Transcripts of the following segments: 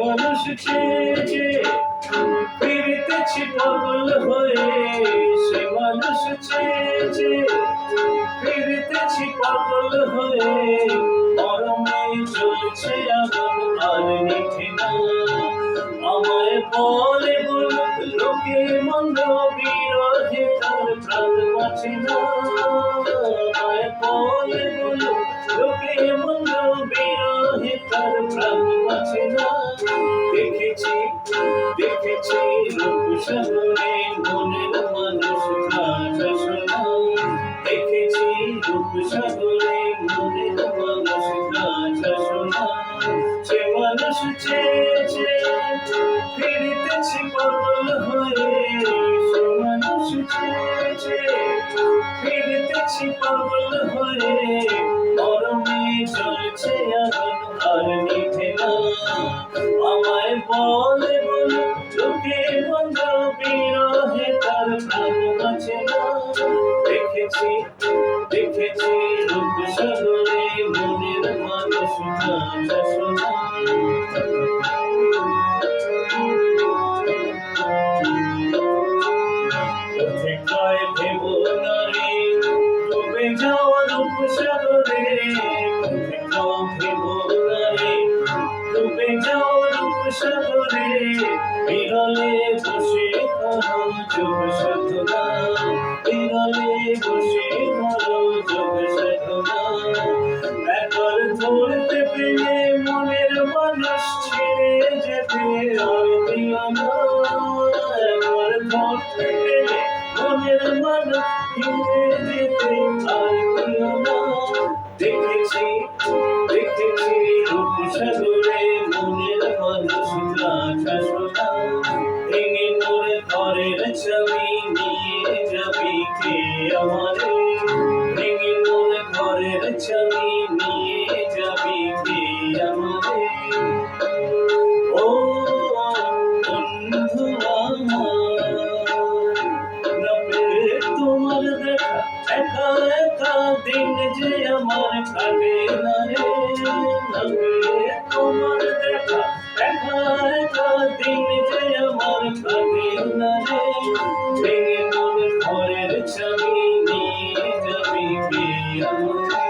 মানুষ চেয়েছে ফিরতেছি পাগল হয়ে, সে মানুষ চেয়েছে ফিরতেছি পাগল হয়ে, গরমে চলছে আগুন আর নিঠে না। আমায় বলে বলুক লোকে মন্দ, বিরহে তার প্রাণ বাঁচে না। আমায় বলে বলুক লোকে মন্দ, বিরহে তার প্রাণ বাঁচে না। দেখেছি দেখেছি রূপসাগরে মনের মানুষ ভাষা শোনা। দেখেছি রূপসাগরে মনের মানুষ ভাষা শোনা। সে মানুষ চেয়েছে ফিরতেছি পাগল হয়ে, সে মানুষ চেয়েছে ফিরতেছি পাগল হয়ে, গরমে চলছে আগুন আর নিভে না। আমায় বলে বলুক লোকে মন্দ, বিরহে তার প্রাণ বাঁচে না। দেখেছি দেখেছি রূপসাগরে মনের মানুষ ভাষা শোনা। কোথায় ভেব না রে ডুবে যাওয়া রূপসাগরে, কোথায় ভেব না রে ডুবে যাওয়া রূপসাগরে, বিরলে বসে করো যোগ সাধনা, বিরলে বসে করো যোগ সাধনা। একবার ধরতে পেলে মনের মানুষ ছেড়ে যেতে আর দিও না। একবার ধরতে পেলে মনের মানুষ ফিরে যেতে আর দিও না। দেখেছি দেখেছি রূপসাগরে মনের মানুষ ভাষা শোনা। ভেঙে মোরে ঘরের ছবি নিয়ে যাবি কে আমারে, ভেঙে মোরে ঘরের ছবি নিয়ে যাবি কে আমারে। ও বন্ধু আমার, না পেয়ে তোমার দেখা একা একা দিন যে আমার কাটে না রে। না পেয়ে তোমার দেখা একা একা দিন যে আমার কাটে না রে। ভেঙে মোর ঘরের ছবি নিয়ে যাবি কে আমারে।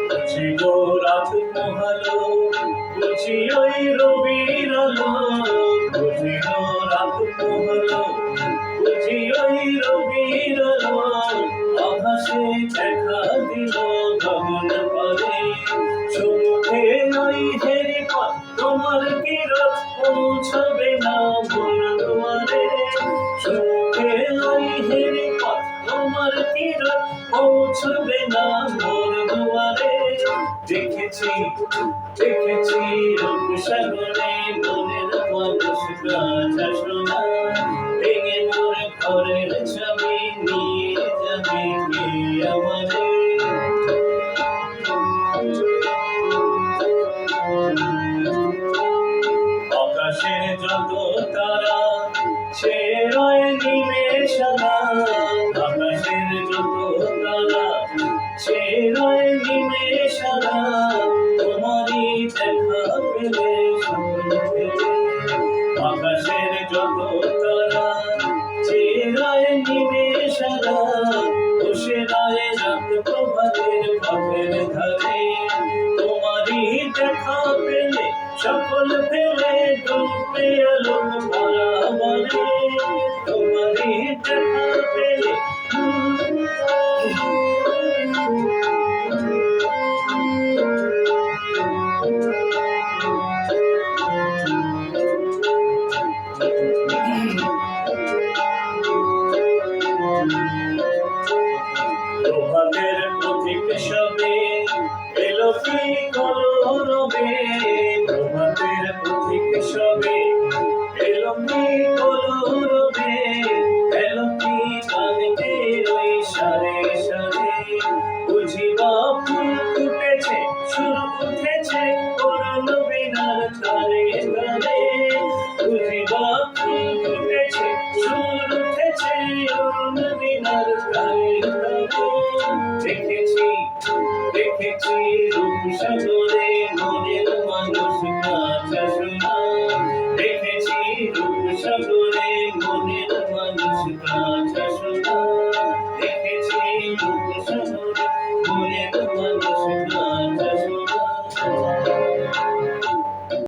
বুঝিগো রাত পোহালো, বুঝি ওই রবির আলো, বুঝিগো রাত পোহালো, বুঝি ওই রবির আলো, আকাশে দেখা দিল গগন পারে। চোখে ওই হেরি পথ তোমার কিরণ পৌঁছবে না মোর দুয়ারে। চোখে ওই হেরি পথ তোমার কিরণ পৌঁছবে না মোর দুয়ারে। দেখেছি দেখেছি রূপসাগরে মনের মানুষ ভাষা শোনা। ভেঙে মোর ঘরের ছবি নিয়ে যাবি কে আমারে। আকাশের যত তারা সে রয় নিমেষারা, আকাশের যত তারা সে রয় নিমেষারা, তোমারই দেখা পেলে সকল ফেলে। আকাশের যত তারা সে রয় নিমেষারা, বসে রয় রাত প্রভাতের পথের ধারে। তোমারই দেখা পেলে সকল ফেলে ডুবে আলোক বরাবরে। তোমারই দেখা পেলে প্রভাতের পথিক সবে এলো কি কলরবে। প্রভাতের পথিক সবে এলো কি কলরবে, এলো কি কালকে ওই সারে সারে। দেখেছি রূপসাগরে মনের মানুষ কাঁচা সোনা, দেখেছি রূপসাগরে মনের মানুষ কাঁচা সোনা।